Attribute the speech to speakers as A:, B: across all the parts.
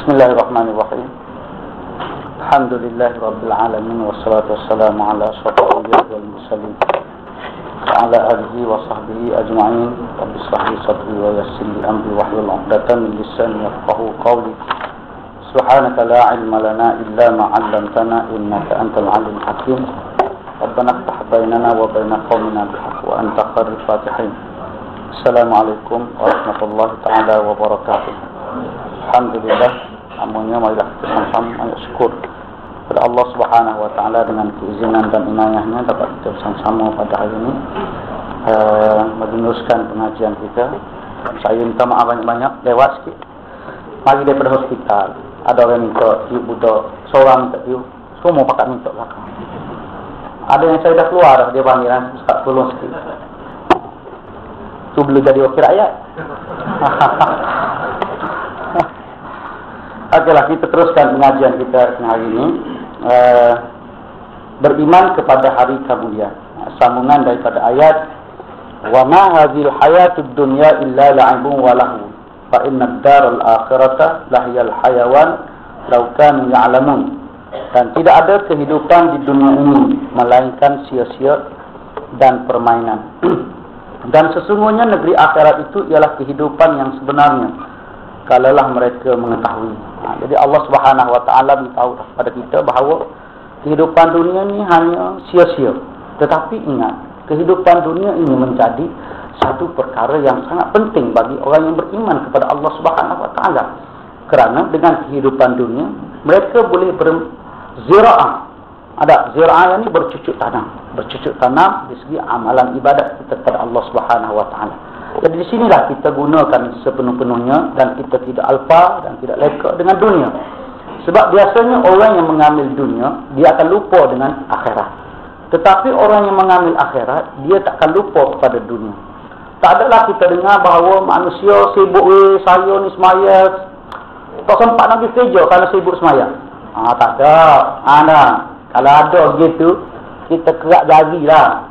A: Bismillahirrahmanirrahim. Alhamdulillahi alamin wassalatu wassalamu ala asyrafil anbiya'i wal mursalin wa ala alihi wa sahbihi ajma'in. Rabbi shrah li sadri wa yassir li amri wahlul 'uqdatam min lisani yafqahu qawli. Subhanaka la 'ilma lana illa ma 'allamtana innaka antal 'alimul hakim. Rabbana iftah bainana wa baina qaumina bil haqq wa anta khairul fatihin. Assalamualaikum warahmatullahi taala wabarakatuh. Alhamdulillah, namanya marilah kita sama-sama banyak syukur kepada Allah Subhanahu wa taala dengan keizinan dan inayahnya dapat kita bersama-sama pada hari ini meneruskan pengajian kita. Saya minta maaf banyak-banyak lewat sikit. Mari daripada hospital, ada orang minta tiup budak, seorang minta tiup, semua pakat minta belakang. Ada yang saya dah keluar dah, dia panggil kan, Ustaz tolong sikit. Tu belum jadi wakil rakyat. Okeylah, kita teruskan pengajian kita hari ini. Beriman kepada hari kemudian. Sambungan daripada ayat wa ma hadhil hayatud dunya illa la'ibun wa lahu fa innad daral akhirata lahiyal hayawan law kanu ya'lamun. Dan tidak ada kehidupan di dunia ini melainkan sia-sia dan permainan. Dan sesungguhnya negeri akhirat itu ialah kehidupan yang sebenarnya kalaulah mereka mengetahui. Jadi Allah Subhanahu wa taala beritahu kepada kita bahawa kehidupan dunia ini hanya sia-sia. Tetapi ingat, kehidupan dunia ini menjadi satu perkara yang sangat penting bagi orang yang beriman kepada Allah Subhanahu wa taala. Kerana dengan kehidupan dunia mereka boleh berziraah. Ada ziraah ini bercucuk tanam di segi amalan ibadat kita kepada Allah Subhanahu wa taala. Jadi di sinilah kita gunakan sepenuh-penuhnya dan kita tidak alpa dan tidak leka dengan dunia. Sebab biasanya orang yang mengambil dunia, dia akan lupa dengan akhirat. Tetapi orang yang mengambil akhirat, dia tak akan lupa kepada dunia. Tak adalah kita dengar bahawa manusia sibuk, saya ni semaya, tak sempat nak pergi kerja kalau sibuk semaya. Tak ada. Kalau ada gitu, kita kerak jari lah.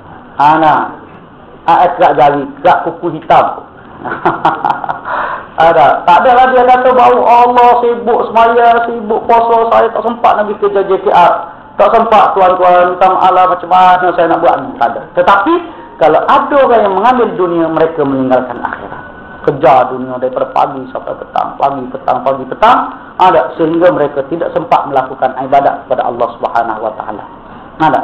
A: Kerak jari, kerak kuku hitam. Ada. Tak ada lah dia kata bahawa Allah sibuk semaya, sibuk puasa, saya tak sempat nak pergi kerja JKR. Tak sempat tuan-tuan, minta maaf lah macam mana saya nak buat ni. Tak ada. Tetapi, kalau ada orang yang mengambil dunia, mereka meninggalkan akhirat. Kejar dunia daripada pagi sampai petang, pagi petang, ada sehingga mereka tidak sempat melakukan ibadat kepada Allah Subhanahu wa taala. Ada.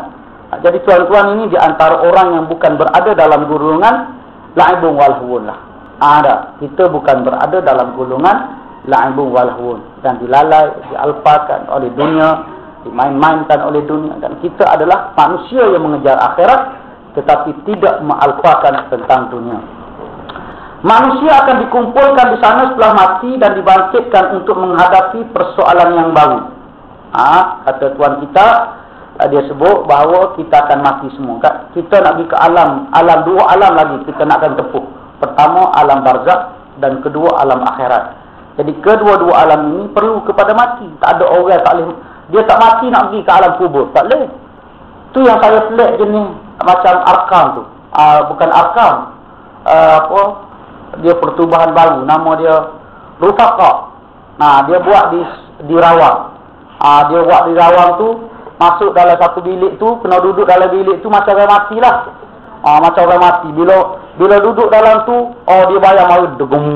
A: Jadi tuan-tuan ini di antara orang yang bukan berada dalam golongan la'ibun wal huwun lah. Ada. Kita bukan berada dalam golongan la'ibun wal huwun dan dilalai, dialpakan oleh dunia, dimain-mainkan oleh dunia, dan kita adalah manusia yang mengejar akhirat tetapi tidak mengalpakan tentang dunia. Manusia akan dikumpulkan di sana setelah mati dan dibangkitkan untuk menghadapi persoalan yang baru. Kata Tuhan kita, dia sebut bahawa kita akan mati semua. Kita nak pergi ke alam dua alam lagi kita nak akan tempuh. Pertama alam barzakh dan kedua alam akhirat. Jadi kedua-dua alam ini perlu kepada mati. Tak ada orang tak boleh, dia tak mati nak pergi ke alam kubur. Tak boleh. Tu yang saya pelik jenis macam Arkam tu. Bukan Arkam. Dia pertubuhan baru, nama dia Rufaqa. Dia buat di Rawang. Dia buat di Rawang tu, masuk dalam satu bilik tu, kena duduk dalam bilik tu macam orang mati lah. Macam orang mati. Bila duduk dalam tu, dia bayang mahu degung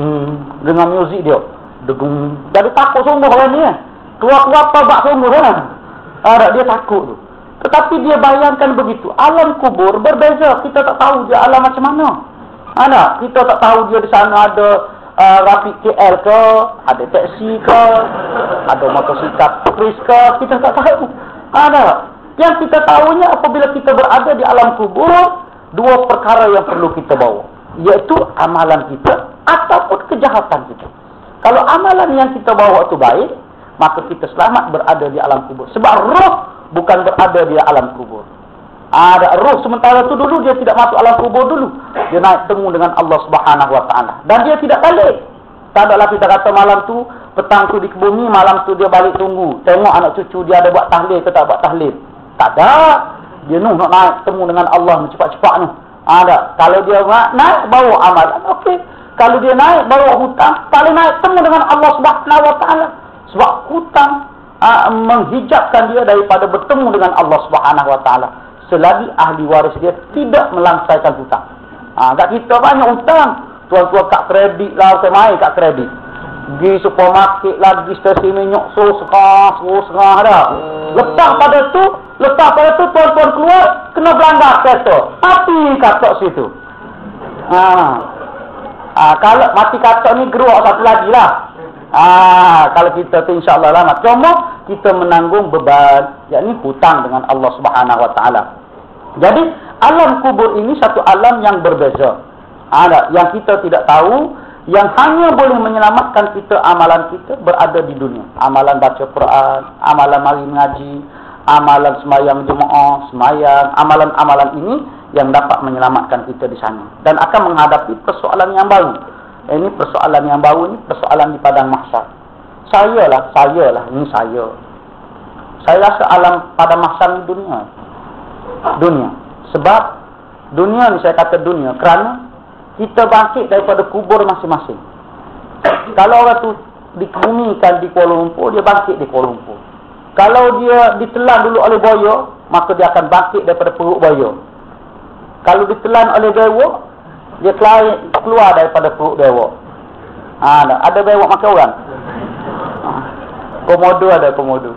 A: dengan muzik dia. Degung. Jadi takut sungguh orang ni kan. Keluar-keluar tabak sungguh kan. Dia takut tu. Tetapi dia bayangkan begitu. Alam kubur berbeza. Kita tak tahu dia alam macam mana. Kita tak tahu dia di sana ada Rafiq KL ke, ada taksi ke, ada motosikal Kris ke, kita tak tahu. Yang kita tahunya apabila kita berada di alam kubur, dua perkara yang perlu kita bawa, iaitu amalan kita ataupun kejahatan kita. Kalau amalan yang kita bawa itu baik, maka kita selamat berada di alam kubur. Sebab roh bukan berada di alam kubur. Ada roh sementara tu dulu dia tidak masuk alam kubur dulu. Dia naik temu dengan Allah Subhanahu wa taala. Dan dia tidak balik. Tak adalah kita kata malam tu, petang tu di bumi, malam tu dia balik tunggu. Tengok anak cucu dia ada buat tahlil ke tak buat tahlil. Tak ada. Dia nak naik temu dengan Allah cepat-cepat tu. Ada. Kalau dia naik bawa amalan, okey. Kalau dia naik bawa hutang, tak boleh naik temu dengan Allah Subhanahu wa taala. Sebab hutang menghijabkan dia daripada bertemu dengan Allah Subhanahu Wa Taala selagi ahli waris dia tidak melangsaikan hutang. Kat kita banyak hutang. Tuan-tuan kat kredit lah, saya main kat kredit. Pergi supermarket lah, pergi stesen minyak, serah dah. Lepas pada tu tuan-tuan keluar, kena belanggar kereta. Mati katok situ. Kalau mati katok ni geruak satu lagi lah. Kalau kita tu insyaAllah lama. Cuma kita menanggung beban, yakni hutang dengan Allah Subhanahu Wa Taala. Jadi alam kubur ini satu alam yang berbeza. Yang kita tidak tahu, yang hanya boleh menyelamatkan kita, amalan kita berada di dunia. Amalan baca Quran, amalan mari mengaji, amalan sembahyang jemaah, sembahyang, amalan-amalan ini yang dapat menyelamatkan kita di sana. Dan akan menghadapi persoalan yang baru. Ini persoalan yang baru ni, persoalan di padang mahsyar. Saya lah, ini saya. Saya rasa alam padang mahsyar ni dunia. Sebab dunia ni, saya kata dunia kerana kita bangkit daripada kubur masing-masing. Kalau orang tu dikebumikan di Kuala Lumpur, dia bangkit di Kuala Lumpur. Kalau dia ditelan dulu oleh buaya, maka dia akan bangkit daripada perut buaya. Kalau ditelan oleh dewa, dia keluar daripada perut dewa. Ada dewa makan orang. Komodo ada komodo.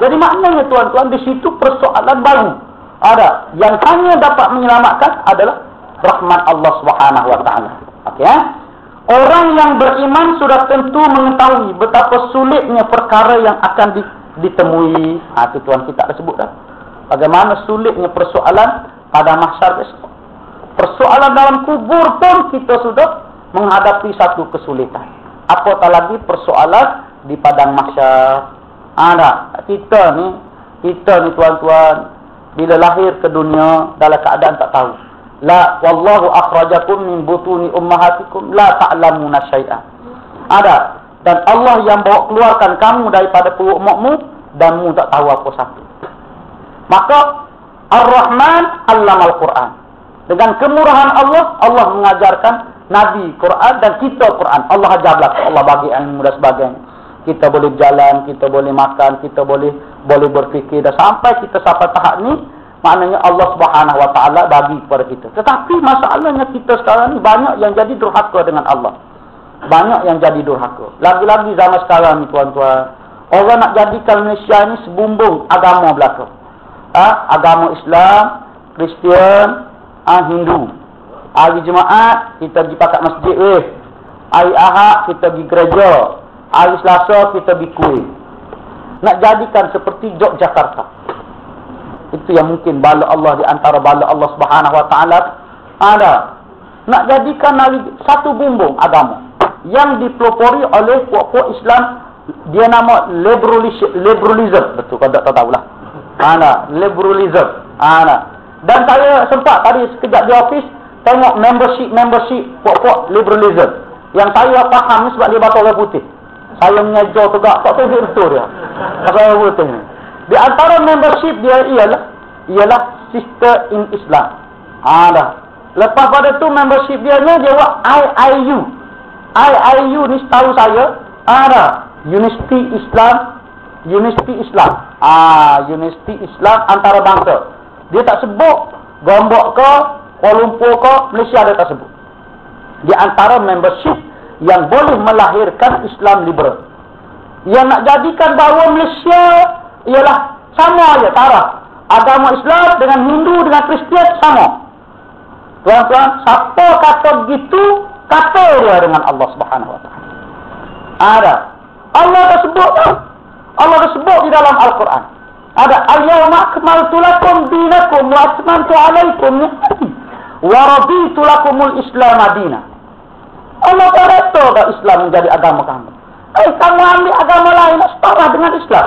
A: Jadi maknanya tuan-tuan, di situ persoalan baru. Yang hanya dapat menyelamatkan adalah rahmat Allah Subhanahu Wa Taala. Okey. Orang yang beriman sudah tentu mengetahui betapa sulitnya perkara yang akan ditemui. Itu tuan kita dah sebut dah. Bagaimana sulitnya persoalan pada mahsyar besok. Persoalan dalam kubur pun kita sudah menghadapi satu kesulitan. Apatah lagi persoalan di padang mahsyar. Kita ni tuan-tuan, bila lahir ke dunia dalam keadaan tak tahu. La wallahu akhrajakum min butuni ummahatikum la ta'lamuna syai'an. Dan Allah yang bawa keluarkan kamu daripada perut makmu dan mu tak tahu apa satu. Maka Ar-Rahman 'allamal Quran. Dengan kemurahan Allah mengajarkan Nabi Quran dan kita Quran. Allah ajar belaka, Allah bagi ilmu dan sebagainya. Kita boleh berjalan, kita boleh makan, kita boleh berfikir, dan sampai kita sampai tahap ni, maknanya Allah Subhanahu Wa Taala bagi kepada kita. Tetapi masalahnya kita sekarang ni banyak yang jadi durhaka dengan Allah. Banyak yang jadi durhaka. Lagi-lagi zaman sekarang ni tuan-tuan, orang nak jadikan Malaysia ni sebumbung agama belaka. Agama Islam, Kristian, Hindu. Hari Jumaat kita pergi pakat masjid. Hari Ahad kita pergi gereja. Hari Selasa kita pergi kuih. Nak jadikan seperti Yogyakarta. Itu yang mungkin bala Allah, di antara bala Allah Subhanahu Wa Taala ada. Nak jadikan satu bumbung agama yang dipelopori oleh puak-puak Islam, dia nama liberalism. Betul, kau tak tahu lah. Liberalism. Dan saya sempat tadi sekejap di office tengok membership puak-puak liberalism. Yang saya faham sebab dia baca orang putih. Saya mengajar tegak, tak tahu betul dia. Pasal orang putih ni. Di antara membership dia ialah Sister in Islam. Lepas pada tu membership dia buat IIU. IIU ni setahu saya University Islam. University Islam antarabangsa. Dia tak sebut Gombak ke, Kuala Lumpur ke, Malaysia dia tak sebut. Di antara membership yang boleh melahirkan Islam liberal. Yang nak jadikan bahawa Malaysia ialah sama aja taraf. Agama Islam dengan Hindu dengan Kristian sama. Tuan-tuan, siapa kata begitu, kata dia dengan Allah Subhanahu Wa Taala. Allah dah sebut dah. Allah dah sebut di dalam Al-Quran. Al-yawma akmaltu lakum dinakum wa atmamtu alaikum ni'mati wa raditu lakumul Islam madina. Allah dah rata dah Islam menjadi agama kamu. Kamu ambil agama lain nak setara dengan Islam.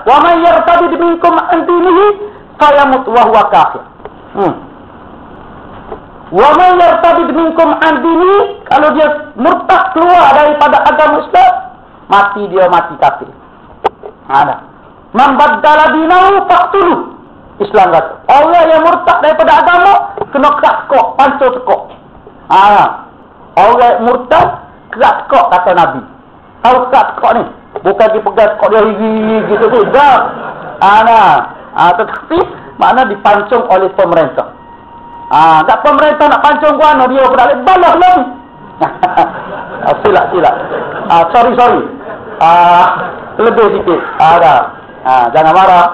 A: Wa man yartadid minkum an dinihi fayamut wa huwa kafir. Wa man yartadid minkum an dinihi, kalau dia murtad keluar daripada agama Islam, mati dia mati kafir. Man baddala dinahu faqtulu. Islam kata, orang yang murtad daripada agama kena kerak-kok, pancur tekok. Orang murtad kerak-kok kata Nabi. Tahu kat kok ni. Bukan dia pegang kok dia gitu tidak. Tetapi makna dipancung oleh pemerintah. Tak pemerintah nak pancung gua, dia balik balah lagi. Silap. Sorry. Lebih sikit. Jangan marah.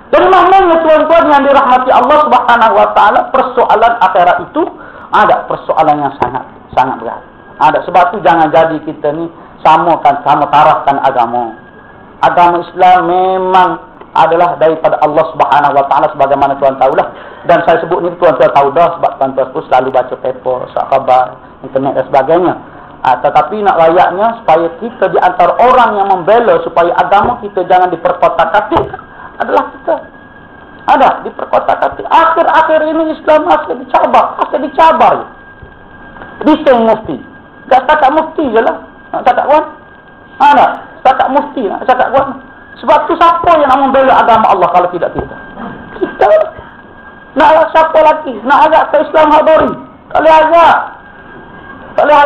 A: Jadi maknanya tuan-tuan yang dirahmati Allah Subhanahu wa taala, persoalan akhirat itu ada persoalan yang sangat berat. Sebab tu jangan jadi kita ni sama tarafkan agama. Agama Islam memang adalah daripada Allah Subhanahu wa taala sebagaimana tuan tahulah. Dan saya sebut ni tuan-tuan tahu dah sebab tuan-tuan pun selalu baca paper, khabar, internet dan sebagainya. Tetapi nak layaknya supaya kita di antara orang yang membela supaya agama kita jangan diperkotak-katik adalah kita. Diperkotak-katik. Akhir-akhir ini Islam masih dicabar. Bising mufti. Tak setakat mufti je lah. Nak cakap kawan? Setakat mufti nak cakap kawan. Sebab tu siapa yang nak membela agama Allah kalau tidak kita? Kita. Nak siapa lagi? Nak agak ke Islam hadari? Tak boleh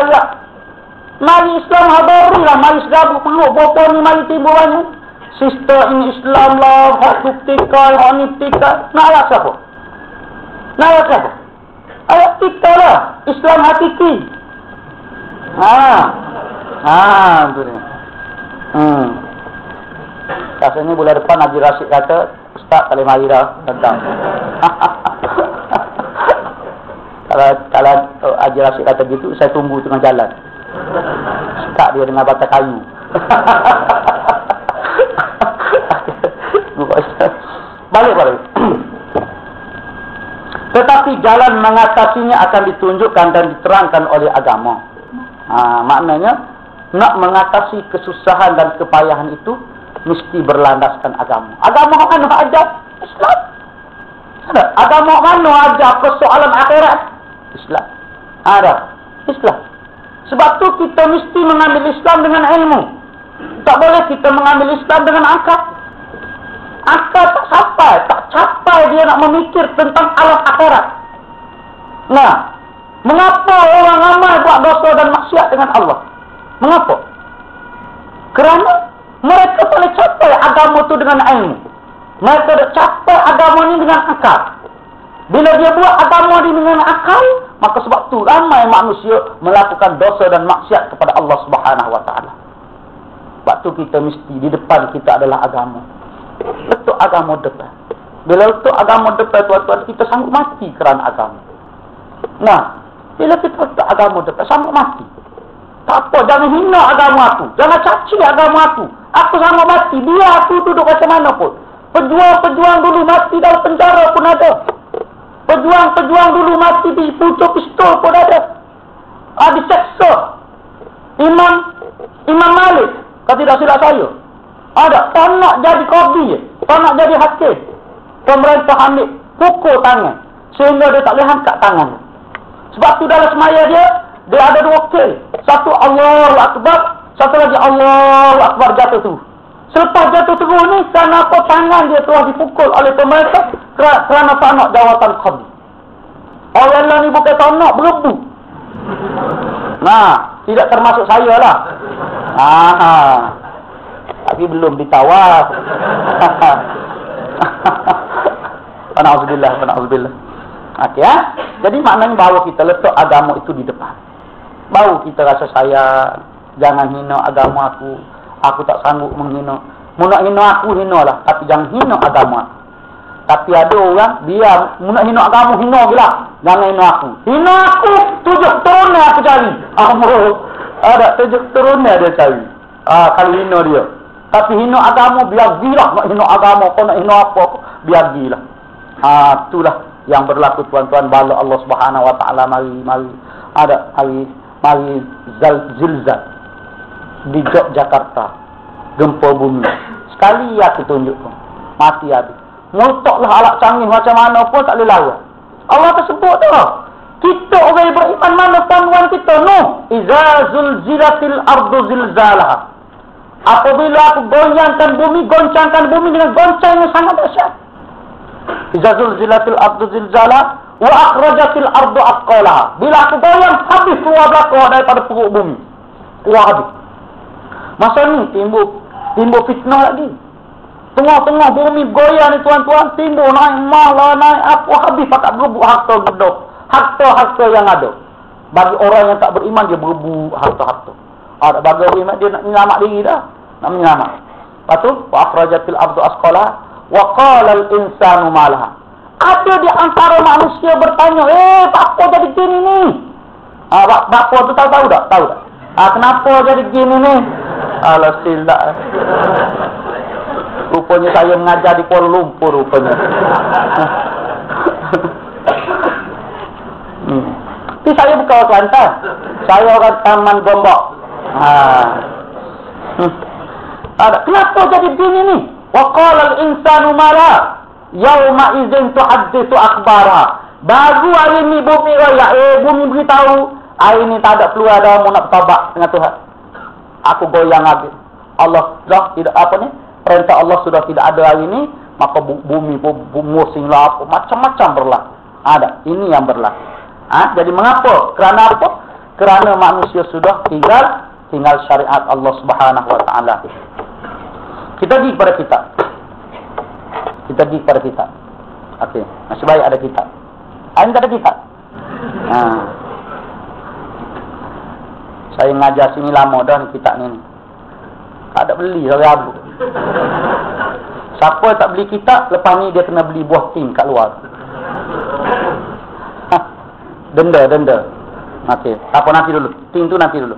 A: agak. Mari Islam hadari lah. Mari segabut tengok berapa ni mari timbul banyak. Sister ini Islam lah. Hak buktikan, hak ni buktikan. Nak agak siapa? Ayat kita lah. Islam hakiki. Itu dia. Rasanya bulan depan Haji Rashid kata, Ustaz tak boleh mari dah. Tentang. Kalau Haji Rashid kata gitu, saya tunggu tengah jalan. Sekat dia dengan batang kayu. Balik. Tetapi jalan mengatasinya akan ditunjukkan dan diterangkan oleh agama. Maknanya nak mengatasi kesusahan dan kepayahan itu mesti berlandaskan agama. Agama mana ajar? Islam. Agama mana ajar persoalan akhirat? Islam. Islam. Sebab tu kita mesti mengambil Islam dengan ilmu. Tak boleh kita mengambil Islam dengan akal. Akal tak capai dia nak memikir tentang alam akhirat. Mengapa orang ramai buat dosa dan maksiat dengan Allah? Mengapa? Kerana mereka boleh capai agama itu dengan ilmu. Mereka tak capai agama ini dengan akal. Bila dia buat agama ini dengan akal, maka sebab itu ramai manusia melakukan dosa dan maksiat kepada Allah Subhanahu wa taala. Sebab itu kita mesti di depan kita adalah agama. Letak agama depan. Bila letak agama depan, tuan-tuan, kita sanggup mati kerana agama. Bila kita letak agama depan, sanggup mati. Tak apa, jangan hina agama aku. Jangan caci agama aku. Aku sanggup mati. Biar aku duduk macam mana pun. Pejuang-pejuang dulu mati dalam penjara pun ada. Pejuang-pejuang dulu mati di pucuk pistol pun ada. Diseksa. Imam Malik, kalau tidak silap saya, tak nak jadi qadi, tak nak jadi hakim. Pemerintah ambil pukul tangan sehingga dia tak boleh angkat tangan. Sebab tu dalam semaya dia ada dua wakil. Satu Allahu Akbar, satu lagi Allahu Akbar jatuh tu. Selepas jatuh terus ni, kenapa tangan dia telah dipukul oleh pemerintah kerana tak nak jawatan qadi. Orang lain ni bukan tak nak, berebut. Tidak termasuk saya lah. Tapi belum ditawar. Panauzubillah. Okey Jadi maknanya bahawa kita letak agama itu di depan. Baru kita rasa sayang. Jangan hina agama aku. Aku tak sanggup menghina. Mu nak hina aku, hinalah. Tapi jangan hina agama aku. Tapi ada orang, dia mu nak hina agama, hina je lah. Jangan hina aku. Hina aku, 7 turunnya aku cari. Ada 7 turunnya dia cari. Kalau hina dia. Tapi hina agama, biar gilah. Nak hina agama, kau nak hina apa, biar gilah. Itulah yang berlaku tuan-tuan. Bala Allah Subhanahu wa taala mari zilzal di Yogyakarta, gempa bumi. Sekali aku tunjukkan, mati habis. Multaklah alat canggih macam mana pun tak boleh lawan. Allah tersebut tu. Kita orang yang beriman mana panduan kita? Iza zulzilatil ardu zilzalaha. Apabila aku goncangkan bumi dengan goncang yang sangat dahsyat. Iza zulzilatil ardu zilzalaha wa akhrajatil ardu athqalaha. Bila aku goyang, habis keluar belakang daripada perut bumi. Kuat habis. Masa ni timbul fitnah lagi. Tengah-tengah bumi goyah ni tuan-tuan, timbul naik malah, naik apa habis pakat berebut harta gedok. Harta-harta yang ada. Bagi orang yang tak beriman, dia berebut harta-harta. Ada bagi beriman, dia nak menyelamat diri dah. Nak menyelamat. Lepas tu, wa akhrajatil abdu asqalah wa qala al-insanu malaha. Ada di antara manusia bertanya, apa jadi gini ni? Bapa tu tahu tak? Tahu tak? Kenapa jadi gini ni? Alah silap. Rupanya saya mengajar di Kuala Lumpur rupanya. Tapi saya bukan orang Kelantan. Saya orang Taman Gombak. Kenapa jadi begini ni? Wa qala al-insanu mala yauma idzin tuhadditsu akhbara. Baru hari ni bumi raya, bumi beritahu, hari ni tak ada peluang dah mau nak bertaubat dengan Tuhan. Aku goyang habis. Allah dah tidak apa ni? Perintah Allah sudah tidak ada hari ni, maka bumi musing lah apa macam-macam berlaku. Ada. Ini yang berlaku. Jadi mengapa? Kerana apa? Kerana manusia sudah tinggal syariat Allah Subhanahu wa taala. Kita pergi kepada kitab. Okey, masih baik ada kitab. Ini tak ada kitab. Saya mengajar sini lama dah ni kitab ni. Tak ada beli dari abu. Siapa tak beli kitab, lepas ni dia kena beli buah tin kat luar. Denda. Okey, apa nanti dulu. Tin tu nanti dulu.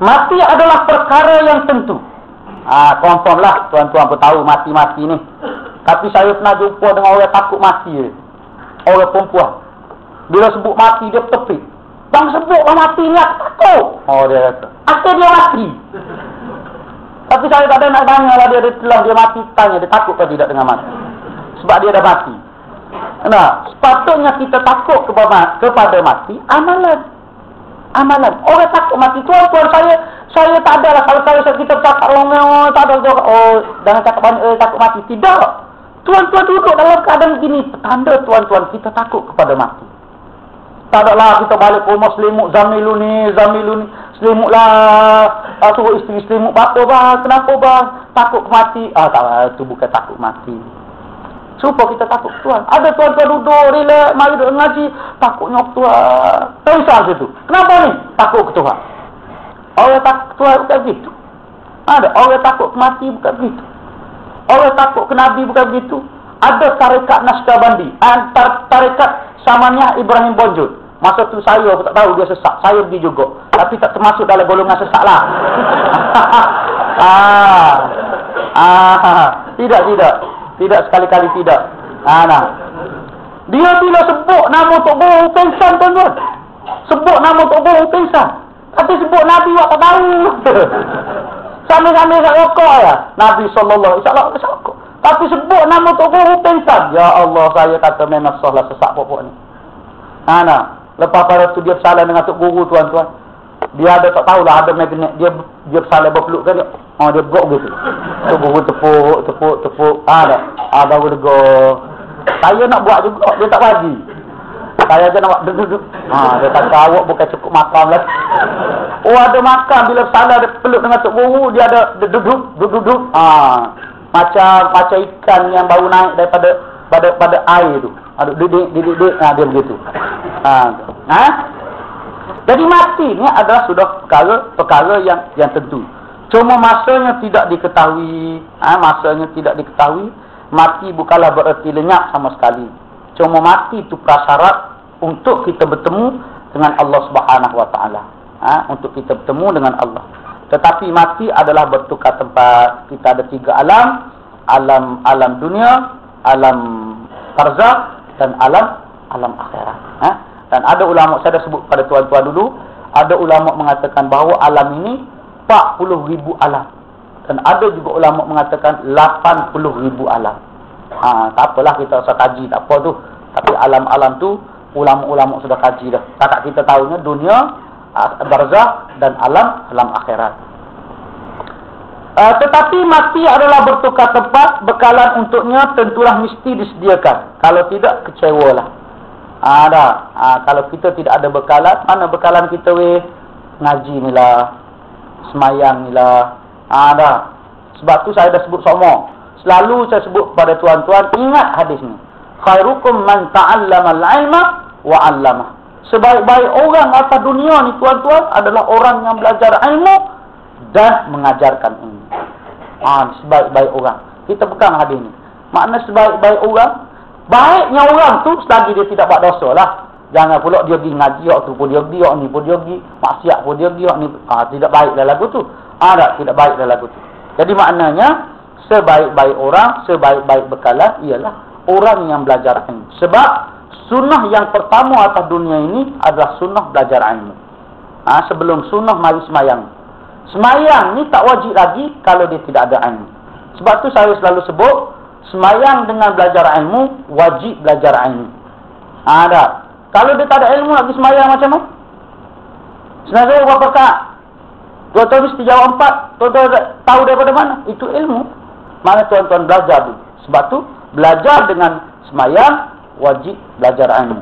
A: Mati adalah perkara yang tentu. Confirm lah tuan-tuan pun tahu mati-mati ni. Tapi saya pernah jumpa dengan orang takut mati je. Orang perempuan. Bila sebut mati dia tepik. Bang sebut bang mati ni aku takut. Dia kata. Akhir dia mati. Tapi saya tak ada nak tanya lah dia telah dia mati. Tanya dia takut ke tidak dengan mati. Sebab dia dah mati. Sepatutnya kita takut kepada mati. Amalan. Orang takut mati. Tuan-tuan saya tak ada lah. Kalau kita cakap tak ada. Jangan cakap banyak takut mati. Tidak. Tuan-tuan duduk dalam keadaan begini. Tanda tuan-tuan kita takut kepada mati. Tak ada lah kita balik ke rumah selimut Zamilu ni. Selimut lah. Suruh isteri selimut. Apa bang? Kenapa bang? Takut mati. Tak lah. Itu bukan takut mati. Supaya kita takut Tuhan. Ada tuan-tuan duduk, relax, mari duduk ngaji. Takutnya Tuhan. Terisal situ. Kenapa ni? Takut ke Tuhan. Orang takut Tuhan bukan begitu. Ada. Orang takut mati bukan begitu. Orang takut ke Nabi bukan begitu. Ada tarekat Naqsyabandi. Tarekat Samaniah Ibrahim Bonjol. Masa tu saya tak tahu dia sesat. Saya pergi juga. Tapi tak termasuk dalam golongan sesat lah. Tidak sekali-kali tidak. Dia bila sebut nama Tok Guru pingsan tuan-tuan. Sebut nama Tok Guru pingsan. Tapi sebut Nabi awak tak tahu. Sambil-sambil kat rokok ya. Nabi sallallahu alaihi wasallam. Tapi sebut nama Tok Guru pingsan. Ya Allah, saya kata memang sahlah sesak pokok ni. Lepas pada tu dia bersalah dengan Tok Guru tuan-tuan. Dia ada tak tahulah ada magnet dia bersalah berpeluk kan dia. Dia bergok gitu. Tok Guru tepuk. Baru lega. Saya nak buat juga, dia tak bagi. Saya je nak duduk. Dia kata awak bukan cukup makam lah. Ada makam bila salah dia peluk dengan Tok Guru, dia ada duduk. Macam ikan yang baru naik daripada air tu. Didik. Dia begitu. Jadi mati ni adalah sudah perkara yang tentu. Cuma masanya tidak diketahui. Mati bukanlah bererti lenyap sama sekali. Cuma mati itu prasyarat untuk kita bertemu dengan Allah Subhanahu wa taala. Untuk kita bertemu dengan Allah. Tetapi mati adalah bertukar tempat. Kita ada 3 alam. Alam dunia, alam barzakh dan alam akhirat. Dan ada ulama, saya dah sebut pada tuan-tuan dulu, ada ulama mengatakan bahawa alam ini 40,000 alam. Dan ada juga ulama mengatakan 80,000 alam. Tak apalah kita usah kaji, tak apa tu. Tapi alam-alam tu ulama-ulama sudah kaji dah. Kakak kita tahunya dunia, barzakh dan alam akhirat. Tetapi mati adalah bertukar tempat, bekalan untuknya tentulah mesti disediakan. Kalau tidak, kecewalah. Kalau kita tidak ada bekalan, mana bekalan kita Ngaji ni lah. semayang ni lah. Dah. Sebab tu saya dah sebut semua. Selalu saya sebut kepada tuan-tuan, ingat hadis ni. Khairukum man ta'allama al-ilma wa 'allamah. Sebaik-baik orang atas dunia ni tuan-tuan adalah orang yang belajar ilmu dan mengajarkan ilmu. Sebaik-baik orang. Kita pegang hadis ni. Makna sebaik-baik orang, baiknya orang tu selagi dia tidak buat dosa lah. Jangan pula dia pergi ngaji, tu pun dia pergi, ni pun dia pergi, maksiat pun dia pergi, ni tidak baik dah lagu tu. Tidak baik dah lagu tu. Jadi maknanya sebaik-baik orang, sebaik-baik bekalan ialah orang yang belajar ilmu. Sebab sunnah yang pertama atas dunia ini adalah sunnah belajar ilmu. Sebelum sunnah mari semayang. Semayang ni tak wajib lagi kalau dia tidak ada ilmu. Sebab tu saya selalu sebut, semayang dengan belajar ilmu, wajib belajar ilmu. Ada. Kalau dia tak ada ilmu lagi semayang macam mana? Sebenarnya berapa rakaat? Tuan-tuan mesti jawab 4. Tuan-tuan tahu daripada mana? Itu ilmu. Mana tuan-tuan belajar dulu. Sebab tu, belajar dengan semayang, wajib belajar ilmu.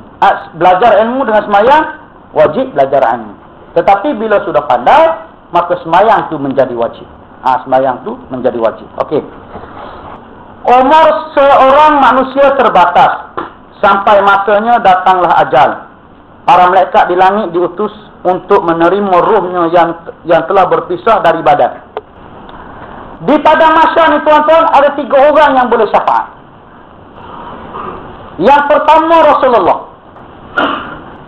A: Belajar ilmu dengan semayang, wajib belajar ilmu. Tetapi bila sudah pandai, maka semayang tu menjadi wajib. Semayang tu menjadi wajib. Okey. Umur seorang manusia terbatas. Sampai masanya datanglah ajal. Para malaikat di langit diutus untuk menerima ruhnya yang telah berpisah dari badan. Di pada masa ni tuan-tuan, ada 3 orang yang boleh syafaat. Yang pertama Rasulullah.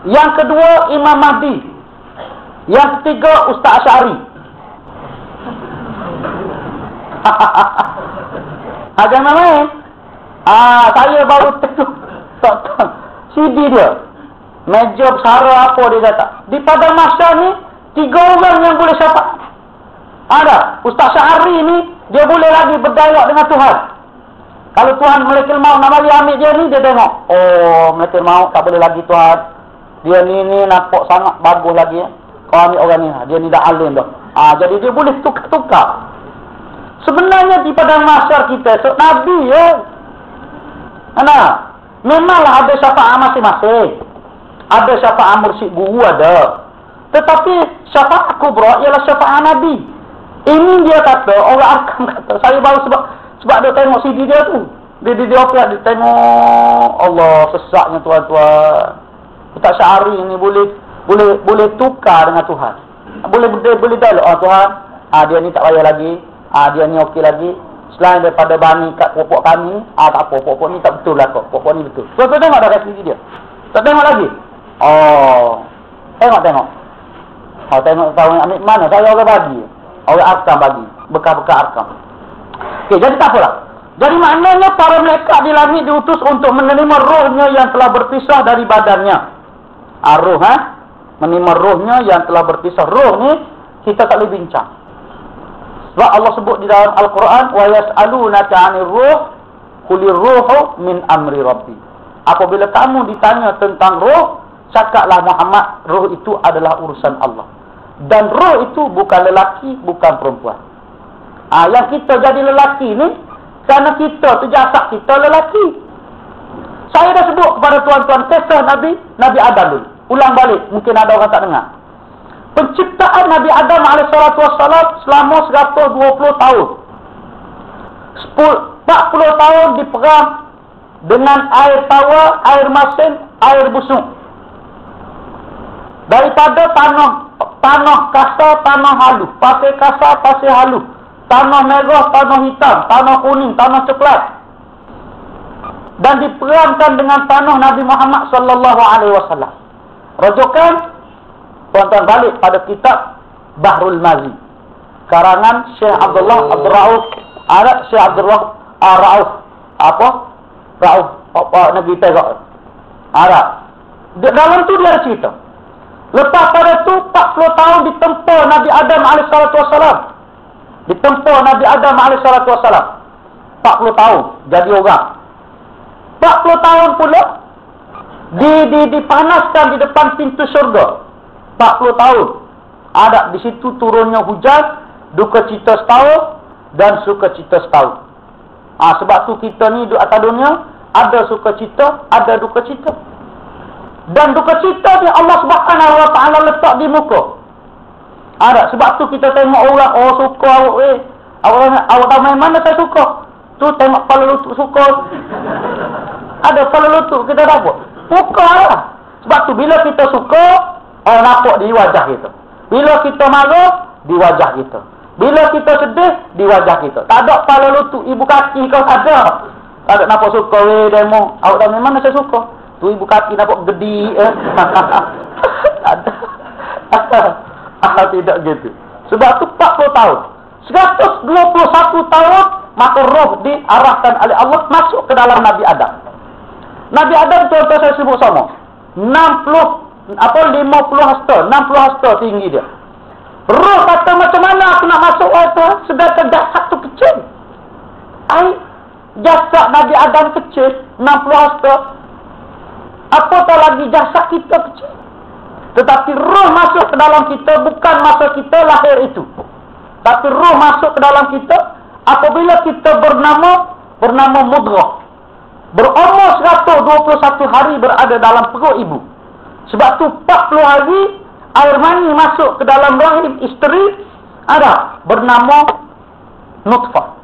A: Yang kedua Imam Mahdi. Yang ketiga Ustaz Asy'ari. Jangan main. Saya baru tengok CD dia. Meja besara apa dia kata. Di pada masa ni 3 orang yang boleh syafaat. Ada. Ustaz Asy'ari ni dia boleh lagi berdialog dengan Tuhan. Kalau Tuhan Malaikat Maut nak mari ambil dia ni, dia tengok. Malaikat Maut tak boleh lagi Tuhan. Dia ni nampak sangat bagus lagi. Kau ambil orang ni. Dia ni dah alim dah. Jadi dia boleh tukar-tukar. Sebenarnya di pada masyarakat kita, Nabi ya. Memanglah ada syafaat masing-masing. Ada syafaat mursyid guru ada. Tetapi syafaat kubra ialah syafaat Nabi. Ini dia kata, orang Arkam kata. Saya baru sebab dia tengok CD dia tu. Dia opera, dia tengok. Allah, sesaknya tuan-tuan. Ustaz Asy'ari ni boleh tukar dengan Tuhan. Boleh dialog. Tuhan, dia ni tak payah lagi. Dia ni okey lagi. Selain daripada bani kat pokok kami, tak apa, pokok ni tak betul lah kok. Pokok ni betul. Tuan-tuan tengok dah kat CD dia. Tak tengok lagi? Tengok. Tengok tahu ambil mana? Saya orang bagi. Orang Arkam bagi. Bekas-bekas Arkam. Okey, jadi tak apalah. Jadi maknanya para malaikat di langit diutus untuk menerima rohnya yang telah berpisah dari badannya. Roh, menerima rohnya yang telah berpisah. Roh ni kita tak boleh bincang. Sebab Allah sebut di dalam Al-Quran, wa yas'alunaka 'anir ruh qulir ruhu min amri rabbi. Apabila kamu ditanya tentang roh, cakaplah Muhammad, roh itu adalah urusan Allah. Dan roh itu bukan lelaki, bukan perempuan. Yang kita jadi lelaki ni kerana kita tu jasad kita lelaki. Saya dah sebut kepada tuan-tuan kisah Nabi Adam dulu. Ulang balik, mungkin ada orang tak dengar. Penciptaan Nabi Adam AS selama 120 tahun. 40 tahun diperang dengan air tawar, air masin, air busuk. Daripada tanah kasar, tanah halus, pasir kasar, pasir halus, tanah merah, tanah hitam, tanah kuning, tanah coklat. Dan diperangkan dengan tanah Nabi Muhammad SAW. Rujukan tuan-tuan balik pada kitab Bahrul Mazi, karangan Syekh Abdullah Abdul Rauf. Syekh Abdul Rauf Nabi Tegak. Dalam tu dia cerita. Lepas pada tu 40 tahun ditempa Nabi Adam AS. Ditempa Nabi Adam AS 40 tahun jadi orang. 40 tahun pula dipanaskan di depan pintu syurga. 40 tahun. Ada di situ turunnya hujan, duka cita setahun dan suka cita setahun. Sebab tu kita ni duduk atas dunia, ada suka cita, ada duka cita. Dan duka cita ni Allah Subhanahu Wa Taala letak di muka. Ada. Sebab tu kita tengok orang, oh suka awak awak tahu main mana saya suka. Tu tengok kepala lutut suka. Ada kepala lutut kita dapat. Suka lah. Sebab tu bila kita suka, orang nampak di wajah kita. Bila kita marah, di wajah kita. Bila kita sedih, di wajah kita. Tak ada kepala lutut, ibu kaki kau ada. Tak ada nampak suka, demo. Awak tahu mana saya suka. Tu ibu kaki nampak gedi. Ada. Tidak gitu. Sebab tu 40 tahun. 121 tahun, maka roh diarahkan oleh Allah masuk ke dalam Nabi Adam. Nabi Adam contoh saya sebut sama. 50 hasta, 60 hasta tinggi dia. Roh kata macam mana aku nak masuk wadah sedangkan jasad tu kecil. Jasad Nabi Adam kecil, 60 hasta. Apatah lagi jasad kita kecil. Tetapi roh masuk ke dalam kita bukan masa kita lahir itu. Tapi roh masuk ke dalam kita apabila kita bernama mudghah. Berumur 121 hari berada dalam perut ibu. Sebab tu 40 hari air mani masuk ke dalam rahim isteri ada bernama nutfah.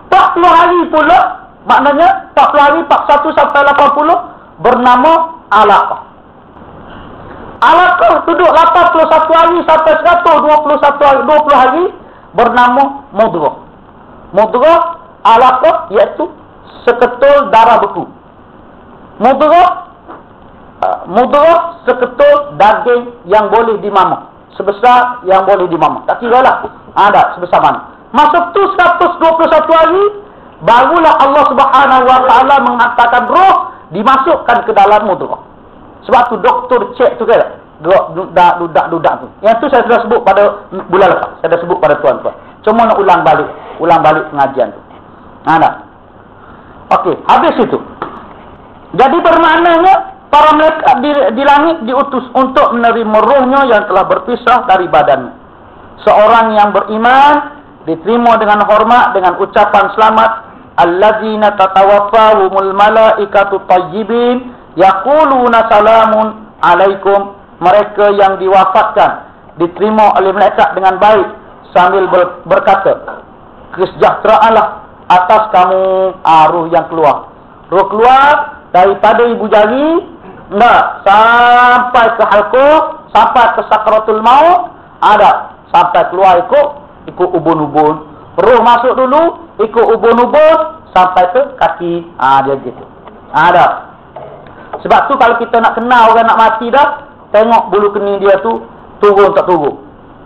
A: 40 hari pula, maknanya 40 hari 41 sampai 80 bernama alaqah. Alaqah duduk 81 hari sampai 120 hari bernama mudghah. Mudghah, alaqah iaitu seketul darah beku. Mudghah seketul daging yang boleh dimamak. Sebesar yang boleh dimamak. Tak kira lah. Ada sebesar mana. Masuk tu 121 hari, barulah Allah Subhanahu Wa Taala mengatakan roh dimasukkan ke dalam mudghah. Sebab tu doktor cek tu kan. Dudak tu. Yang tu saya sudah sebut pada bulan lepas. Saya dah sebut pada tuan-tuan. Cuma nak ulang balik pengajian tu. Ada. Okey, habis itu. Jadi bermaknanya para malaikat di langit diutus untuk menerima rohnya yang telah berpisah dari badannya. Seorang yang beriman diterima dengan hormat dengan ucapan selamat. Allazina tatawaffahumul malaikatu tayyibin yaquluna salamun alaikum. Mereka yang diwafatkan diterima oleh malaikat dengan baik sambil berkata, kesejahteraanlah atas kamu. Roh yang keluar. Roh keluar daripada ibu jari, sampai ke halqah, sampai ke sakratul maut, ada sampai keluar ikut ubun-ubun. Roh masuk dulu, ikut ubun-ubun sampai ke kaki. Dia gitu. Ada. Sebab tu kalau kita nak kenal orang nak mati dah, tengok bulu kening dia tu turun tak turun.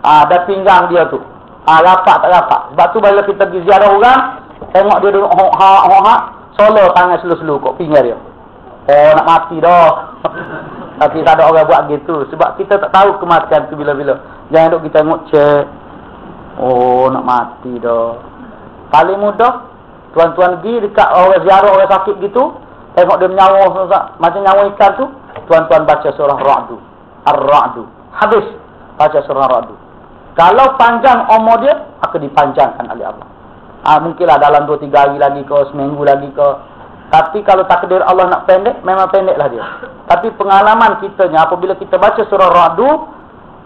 A: Dan pinggang dia tu rapat tak rapat. Sebab tu bila kita pergi ziarah orang, tengok dia duduk hok-hak, solo tangan selu-selu kat pinggang dia. Oh, nak mati dah. Tapi tak ada orang buat gitu. Sebab kita tak tahu kematian tu bila-bila. Jangan duduk kita tengok cek. Oh, nak mati dah. Paling mudah, tuan-tuan pergi dekat orang ziarah orang sakit gitu, tengok dia menyawa macam nyawa ikan tu, tuan-tuan baca surah Ar-Ra'du. Habis baca surah Ar-Ra'du. Kalau panjang umur dia, akan dipanjangkan oleh Allah. Mungkinlah dalam 2-3 hari lagi ke, seminggu lagi ke. Tapi kalau takdir Allah nak pendek, memang pendeklah dia. Tapi pengalaman kitanya apabila kita baca surah Ar-Ra'du,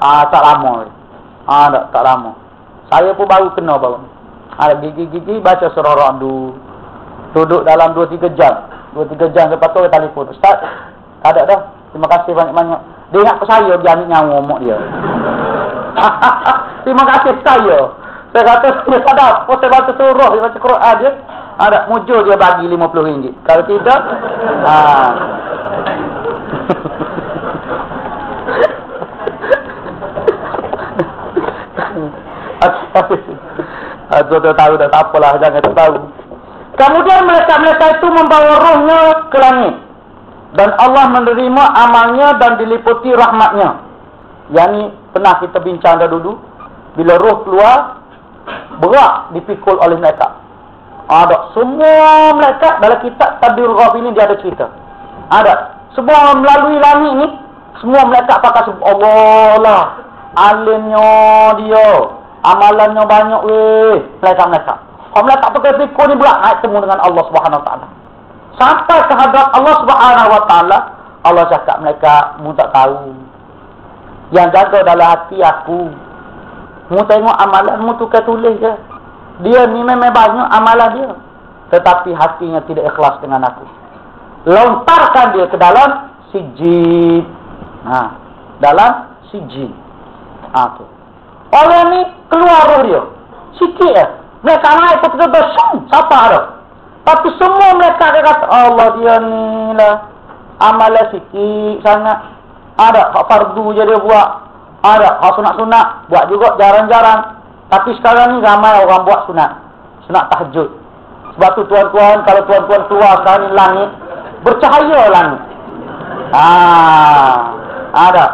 A: tak lama. Tak lama. Saya pun baru kena baru. Gigi-gigi baca surah Ar-Ra'du. Duduk dalam 2-3 jam. 2-3 jam lepas tu dia telefon. Ustaz, tak ada dah. Terima kasih banyak-banyak. Dia ingat ke saya, dia ambil nyawa mak dia. Terima kasih saya. Saya kata, dia sadar. Saya baca surah, dia baca Quran dia. Ada, mujur dia bagi RM50. Kalau tidak, tuan-tuan tahu dah, tak apalah, jangan tahu. Kemudian malaikat-malaikat itu membawa rohnya ke langit. Dan Allah menerima amalnya dan diliputi rahmatnya. Yang ni pernah kita bincang dah dulu. Bila roh keluar, berat dipikul oleh malaikat. Ada. Semua malaikat dalam kitab Tadbirul Ghaf ini dia ada cerita. Ada. Semua melalui langit ni, semua malaikat pakai sebut Allah lah. Alimnya dia. Amalannya banyak weh. Malaikat-malaikat. Kalau malaikat pakai pikul ni berat, nak temu dengan Allah Subhanahu Wa Taala. Sampai ke hadrat Allah Subhanahu Wa Taala, Allah cakap mereka, mu tak tahu. Yang jaga dalam hati aku. Mu tengok amalan mu tukar tulis je. Dia ni memang banyak amalan dia, tetapi hatinya tidak ikhlas dengan aku. Lontarkan dia ke dalam sijil. Dalam sijil. Tu. Orang ni keluar roh dia. Sikit je. Mereka naik betul-betul siapa ada. Tapi semua mereka kata, Allah dia ni lah amalan sikit sangat. Ada hak fardu je dia buat. Ada hak sunat-sunat buat juga jarang-jarang. Tapi sekarang ni ramai orang buat sunat tahajud. Sebab tu tuan-tuan, kalau tuan-tuan keluar sekarang ni langit, bercahaya langit. Ada.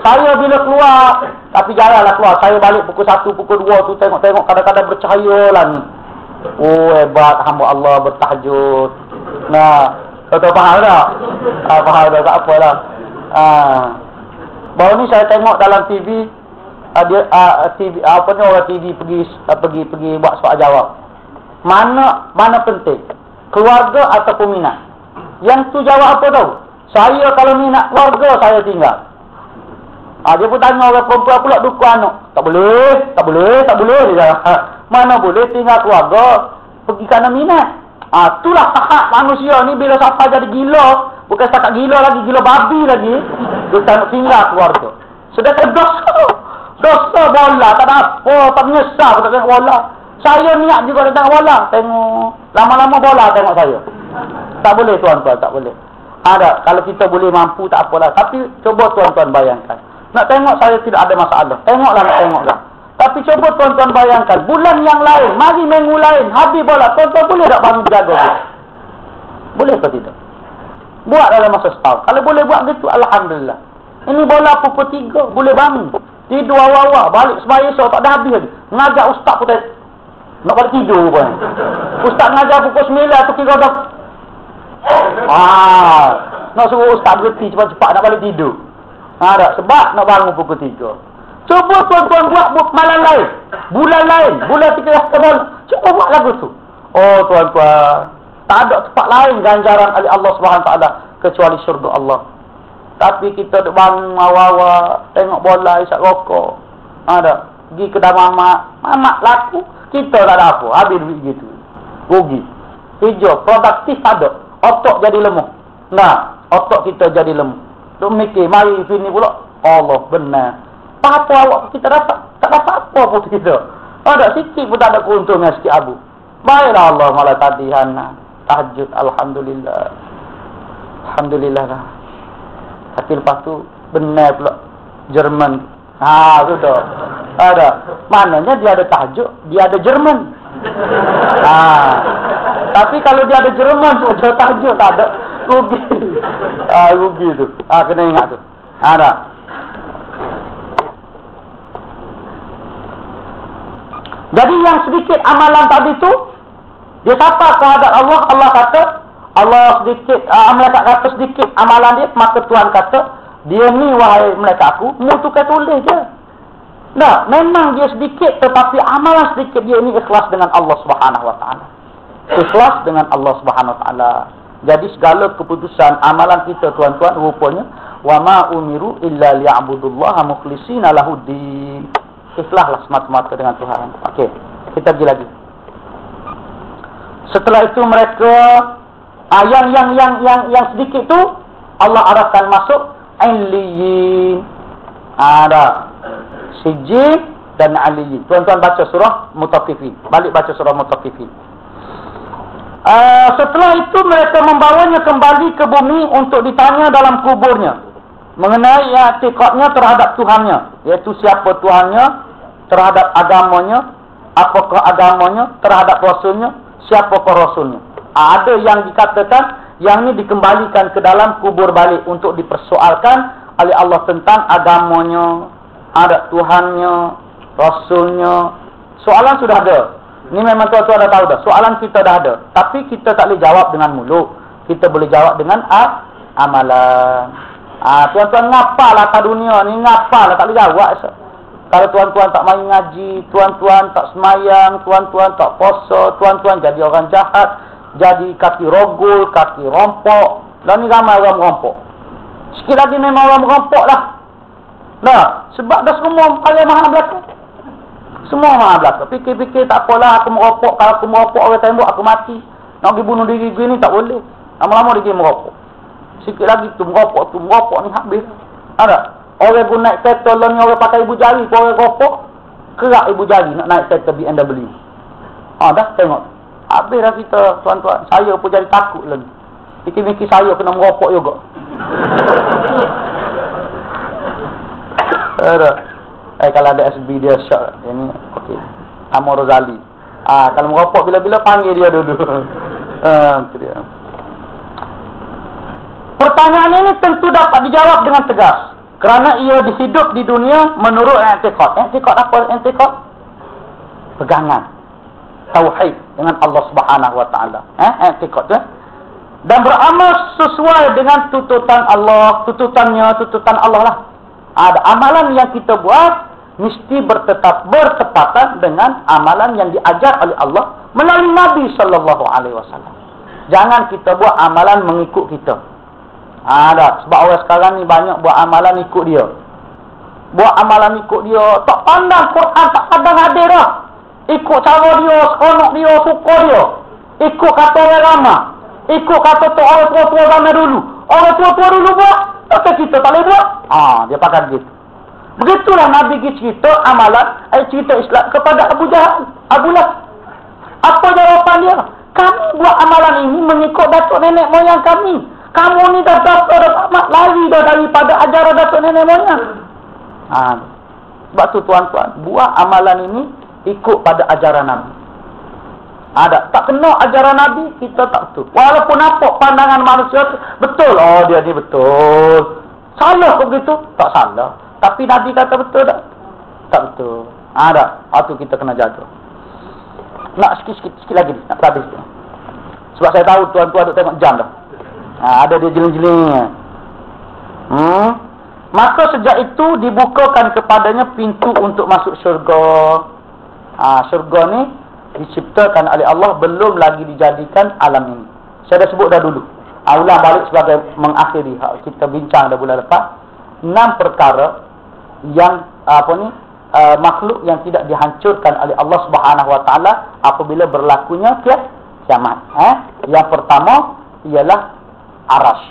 A: Saya bila keluar, tapi jaranglah keluar. Saya balik pukul 1, pukul 2 tu tengok-tengok kadang-kadang bercahaya langit. Oh, hebat hamba Allah bertahajud. Kau faham tak? Faham tak? Tak apalah. Baru ni saya tengok dalam TV, TV orang TV pergi buat soal jawab. Mana penting? Keluarga ataupun minat? Yang tu jawab apa tahu? Saya kalau minat keluarga saya tinggal. Dia pun tanya orang perempuan pula dukung anak. Tak boleh dia jawab. Mana boleh tinggal keluarga pergi kerana minat. Itulah hak manusia ni bila sampai jadi gila, bukan setakat gila lagi, gila babi lagi, dia tak nak tinggal keluarga. Sedangkan dosa bola, tak ada apa, tak menyesal tak tengok bola. Saya niat juga tengok bola, tengok lama-lama bola tengok saya. Tak boleh tuan-tuan, tak boleh. Ada, kalau kita boleh mampu tak apalah. Tapi coba tuan-tuan bayangkan. Nak tengok saya tidak ada masalah. Tengoklah, nak tengoklah. Tapi coba tuan-tuan bayangkan, bulan yang lain, mari minggu lain, habis bola, tuan-tuan boleh tak bangun jaga? Boleh atau tidak? Buat dalam masa setahun. Kalau boleh buat gitu, alhamdulillah. Ini bola pukul 3, boleh bangun. Tidur awal-awal, balik semaya esok, tak ada habis lagi. Ngajak ustaz pun nak balik tidur pun. Ustaz ngajar pukul 9 tu kira dah. Nak suruh ustaz berhenti cepat-cepat nak balik tidur. Sebab nak bangun pukul 3. Cuba tuan-tuan buat malam lain, bulan lain, bulan 3 bola. Cuba buat lagu tu. Oh tuan-tuan, tak ada tempat lain ganjaran oleh Allah SWT kecuali syurga Allah. Tapi kita duk bangun awal-awal, tengok bola, isap rokok. Pergi kedai mamak laku, kita tak ada apa. Habis duit gitu. Rugi. Hijau, produktif tak ada. Otak jadi lemah. Otak kita jadi lemah. Duk mikir, mari sini pula. Allah benar. Apa awak kita dapat? Tak dapat apa pun kita. Ada sikit pun tak ada keuntungan sikit abu. Baiklah Allah malah tadi tahajud. Alhamdulillah. Alhamdulillah lah. Tapi lepas tu benar pula Jerman. Sudah. Ada. Maknanya dia ada tahajud, dia ada Jerman. Tapi kalau dia ada Jerman, dia tahajud tak ada. Rugi. Rugi tu. Kena ingat tu. Ada. Jadi yang sedikit amalan tadi tu, dia sapa kehadap Allah. Allah kata, malaikat kata sedikit amalan dia, maka Tuhan kata, dia ni wahai malaikat aku, mu tukar tulis je. Memang dia sedikit, tetapi amalan sedikit dia ni ikhlas dengan Allah Subhanahu Wa Taala. Ikhlas dengan Allah Subhanahu Wa Taala. Jadi segala keputusan amalan kita tuan-tuan rupanya, wa ma umiru illa liya'budullaha mukhlishina lahuddin. Ikhlaslah semata-mata dengan Tuhan. Okey, kita pergi lagi. Setelah itu mereka yang sedikit tu Allah arahkan masuk Aliyin. Ada Sijil dan Aliyin. Tuan-tuan baca surah Mutaffifin. Balik baca surah Mutaffifin. Setelah itu mereka membawanya kembali ke bumi untuk ditanya dalam kuburnya mengenai i'tiqadnya terhadap Tuhannya, iaitu siapa Tuhannya, terhadap agamanya, apakah agamanya, terhadap Rasulnya, siapakah Rasulnya. Ada yang dikatakan yang ini dikembalikan ke dalam kubur balik untuk dipersoalkan oleh Allah tentang agamanya, ada Tuhannya, Rasulnya. Soalan sudah ada. Ini memang tuan-tuan dah tahu dah. Soalan kita dah ada. Tapi kita tak boleh jawab dengan mulut. Kita boleh jawab dengan amalan. Tuan-tuan ngapalah kat dunia ni, ngapalah tak boleh jawab. Kalau tuan-tuan tak main ngaji, tuan-tuan tak semayang, tuan-tuan tak puasa, tuan-tuan jadi orang jahat, jadi kaki rogol, kaki rompok. Dan ni ramai orang merompok. Sikit lagi memang orang merompok lah. Nah, sebab dah semua paling mahal belaka. Semua mahal belaka. Fikir-fikir tak apalah aku merokok. Kalau aku merokok orang tembok aku mati. Nak pergi bunuh diri gini tak boleh. Lama-lama dia merokok. Sikit lagi tu merokok ni habis. Ada. Orang pun naik kereta ni orang pakai ibu jari. Orang rokok. Kerak ibu jari nak naik kereta BMW. Dah tengok. Habis dah kita tuan-tuan. Saya pun jadi takut lagi. Fikir-fikir saya kena merokok juga. Ada. Kalau ada SB dia syok. Ini okey. Amor Rozali. Kalau merokok bila-bila panggil dia dulu. Itu dia. Pertanyaan ini tentu dapat dijawab dengan tegas. Kerana ia hidup di dunia menurut i'tiqad. I'tiqad apa? I'tiqad? Pegangan. Tauhid dengan Allah Subhanahu Wa Taala. I'tiqad tu. Dan beramal sesuai dengan tuntutan Allah, tuntutan Allah lah. Ada amalan yang kita buat mesti bertepatan dengan amalan yang diajar oleh Allah melalui Nabi sallallahu alaihi wasallam. Jangan kita buat amalan mengikut kita. Ada sebab orang sekarang ni banyak buat amalan ikut dia. Buat amalan ikut dia, tak pandang Quran, tak pandang hadis dah. Ikut cara dia, seronok dia, suka dia. Ikut kata orang ramai. Ikut kata tu orang tua-tua zaman dulu. Orang tua-tua dulu buat, tak kita tak boleh buat. Dia pakai gitu. Begitulah Nabi cerita amalan, cerita Islam kepada Abu Jahal, Abu Lahab. Apa jawapan dia? Kami buat amalan ini mengikut datuk nenek moyang kami. Kamu ni dah amat lari dah daripada ajaran datuk nenek moyang. Sebab tu tuan-tuan, buat amalan ini ikut pada ajaran Nabi. Ada tak kena ajaran Nabi, kita tak betul. Walaupun nampak pandangan manusia betul. Dia ni betul. Salah kok begitu? Tak salah. Tapi Nabi kata betul tak? Tak betul. Ada. Tu kita kena jaga. Nak sikit lagi nak habis. Sebab saya tahu tuan-tuan duk tengok jam dah. Ada dia jeling-jeling. Maka sejak itu dibukakan kepadanya pintu untuk masuk syurga. Syurga ni diciptakan oleh Allah, belum lagi dijadikan alam ini. Saya dah sebut dah dulu. Ulang balik sebagai mengakhiri. Kita bincang dah bulan lepas. 6 perkara yang makhluk yang tidak dihancurkan oleh Allah Subhanahu Wa Taala apabila berlakunya kiamat. Yang pertama ialah Arash.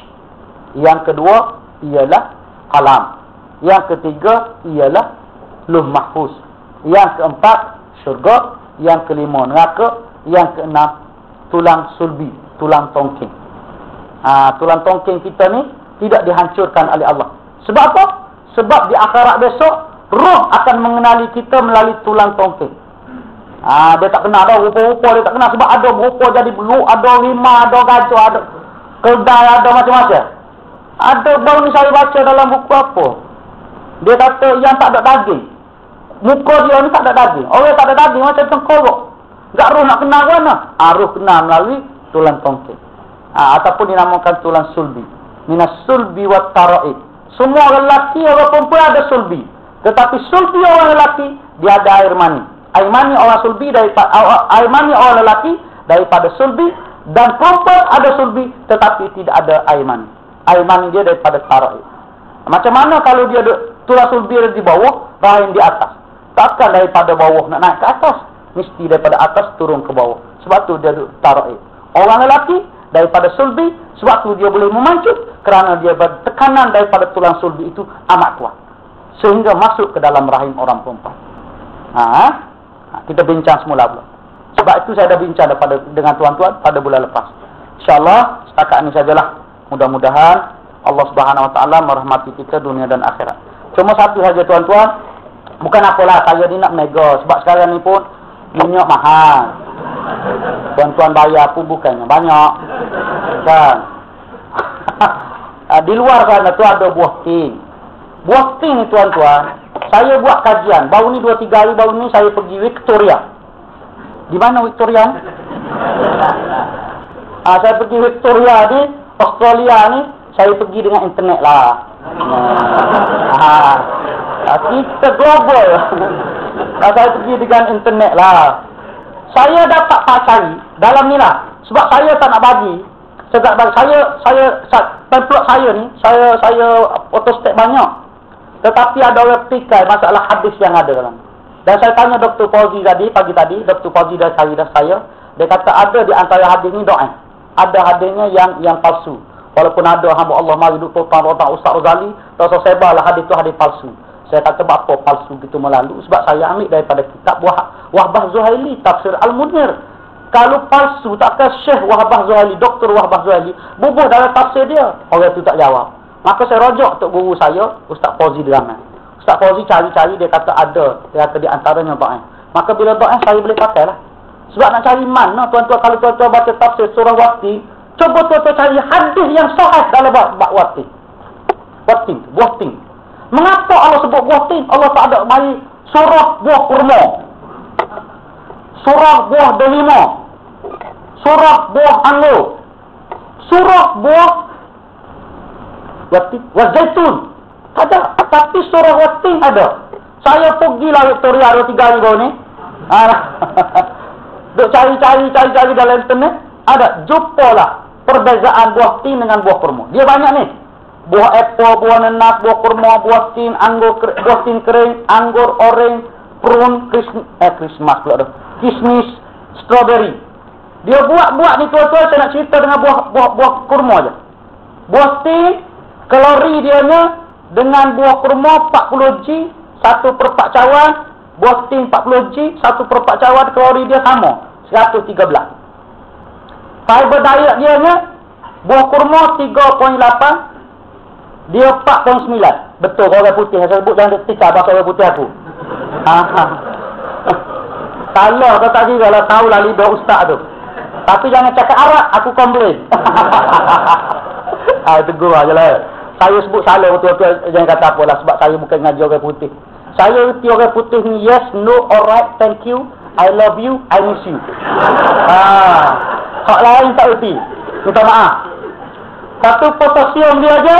A: Yang kedua ialah Qalam. Yang ketiga ialah Lauh Mahfuz. Yang keempat syurga. Yang kelima neraka. Yang keenam tulang sulbi, tulang tongking. Tulang tongking kita ni tidak dihancurkan oleh Allah. Sebab apa? Sebab di akhirat besok roh akan mengenali kita melalui tulang tongking. Dia tak kenal dah rupa-rupa, dia tak kenal sebab ada berupa jadi beluk, ada rimau, ada gajah, ada keldai, ada macam-macam. Ada baru ni saya baca dalam buku apa? Dia kata yang tak ada daging. Muka dia ni tak ada daging. Orang tak ada daging macam tengkorak. Tak roh nak kenal mana? Roh kenal melalui tulang tongking. Ataupun dinamakan tulang sulbi. Minas sulbi wat tara'id. Semua orang lelaki, orang perempuan ada sulbi. Tetapi sulbi orang lelaki, dia ada air mani. Air mani orang sulbi daripada air mani orang lelaki daripada sulbi, dan perempuan ada sulbi tetapi tidak ada air mani. Air mani dia daripada tara'id. Macam mana kalau dia tulang sulbi ada di bawah, rahim di atas? Takkan daripada bawah nak naik ke atas. Mesti daripada atas turun ke bawah. Sebab tu dia tara'id. Orang lelaki daripada sulbi, sebab tu dia boleh memancut kerana dia bertekanan daripada tulang sulbi itu amat kuat sehingga masuk ke dalam rahim orang perempuan. Kita bincang semula pula. Sebab itu saya dah bincang dengan tuan-tuan pada bulan lepas. InsyaAllah setakat ini sajalah. Mudah-mudahan Allah Subhanahu Wa Taala merahmati kita dunia dan akhirat. Cuma satu saja tuan-tuan, bukan apalah saya ni nak mega, sebab sekarang ni pun minyak mahal. Tuan-tuan bayar pun bukannya banyak. Kan? Di luar sana tu ada buah ting. Buah ting ni tuan-tuan, saya buat kajian. Baru ni 2-3 hari baru ni saya pergi Victoria. Di mana Victoria ni? Saya pergi Victoria di Australia ni, saya pergi dengan internet lah. Kita global. Saya pergi dengan internet lah. Saya dapat pacari dalam ni lah. Sebab saya tak nak bagi. Saya template saya ni, saya photostat banyak. Tetapi ada orang petikai masalah hadis yang ada dalam. Dan saya tanya Dr. Fauzi tadi, pagi tadi, Dr. Fauzi dah cari dah saya. Dia kata ada di antara hadis ni doa. Ada hadisnya yang palsu. Walaupun ada hamba Allah mari Dr. Ustaz Rozali, rasa sebarlah hadis tu hadis palsu. Saya kata apa palsu gitu melalu? Sebab saya ambil daripada kitab Wahbah Zuhaili, Tafsir Al-Munir. Kalau palsu, takkan Syekh Wahbah Zuhaili, Dr. Wahbah Zuhaili bubuh dalam tafsir dia. Orang tu tak jawab. Maka saya rojok untuk guru saya, Ustaz Fauzi Diraman. Ustaz Fauzi cari-cari, dia kata ada. Dia kata di antaranya doa. Maka bila doa, saya boleh pakai lah. Sebab nak cari mana, tuan-tuan, kalau tuan-tuan baca tafsir surah Wati, cuba tuan-tuan cari hadis yang sahih dalam bab Wati. Wati, buah tin. Mengapa Allah sebut buah tin? Allah tak ada mari surah buah kurma, surah buah delima, surah buah anggur, surah buah wazaitun. Ada, tapi surah watin ada. Saya pergi lah Victoria 2-3 hari baru ni. Duk cari dalam internet. Ada, jumpalah perbezaan buah tin dengan buah kurma. Dia banyak ni. Buah apple, buah nanas, buah kurma, buah tin, anggur, buah tin kering, anggur, orange, prune, Christmas pula tu. Kismis, strawberry. Dia buat ni tuan-tuan, saya nak cerita dengan buah kurma je. Buah tin, kalori dia dengan buah kurma 40 G, 1/4 cawan, buah tin 40 G, 1/4 cawan, kalori dia sama, 113. Fiber diet dia buah kurma 3.8, dia 4.9. Betul orang putih saya sebut, jangan tika bahasa orang putih aku. Salah kau tak kira lah, tahulah lidah ustaz tu. Tapi jangan cakap Arab, aku komplain. Tegur aja lah. Saya sebut salah betul-betul, jangan kata apalah, sebab saya bukan ngaji orang putih. Saya reti orang putih ni yes, no, alright, thank you, I love you, I miss you. Hak lain tak reti. Minta maaf. Satu potasium dia aja.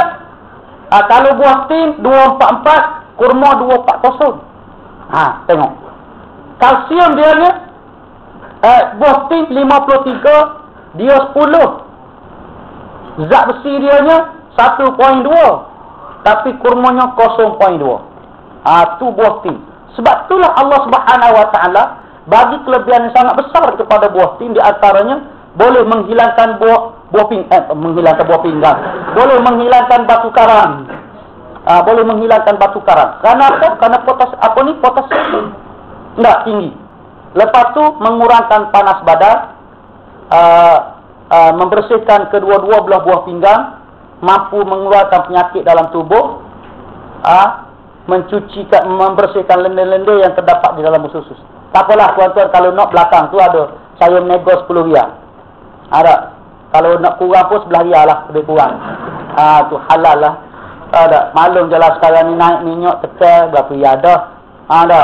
A: Kalau buah tin 244, kurma 240. Tengok. Kalsium dia ni buah tin 53, dia 10. Zat besi dia ni 1.2, tapi kurmanya 0.2. Tu buah tin. Sebab itulah Allah Subhanahu Wa Taala bagi kelebihan yang sangat besar kepada buah tin. Di antaranya boleh menghilangkan menghilangkan buah pinggang, boleh menghilangkan batu karang, boleh menghilangkan batu karang. Kenapa? Karena potasium tidak tinggi. Lepas tu mengurangkan panas badan, membersihkan kedua-dua belah buah pinggang, mampu mengeluarkan penyakit dalam tubuh, membersihkan lendir-lendir yang terdapat di dalam usus. Tak apalah tuan-tuan, kalau nak belakang tu ada, saya menego 10 riyal. Ada. Kalau nak kurang pun 11 riyal lah, lebih kurang. Tu halal lah. Ada. Maklum je lah sekarang ni naik minyak tekan berapa riyal dah. Ada.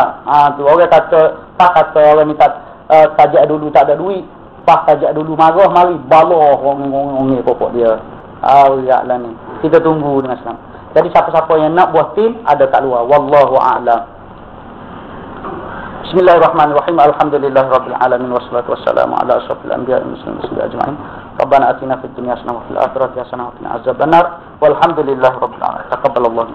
A: Tu orang kata orang minta tajak dulu tak ada duit. Tajak dulu marah, mari baloh orang pokok dia. Ya lah ni. Kita tunggu dengan senang. Jadi siapa-siapa yang nak buah tin ada kat luar. Wallahu a'lam. Bismillahirrahmanirrahim. Alhamdulillahirabbil alamin wassalatu wassalamu ala asyrafil anbiya'i wal mursalin ajma'in. Rabbana atina fid dunya hasanah wa fil akhirati hasanah wa qina azabannar. Walhamdulillahirabbil alamin. Taqabbalallahu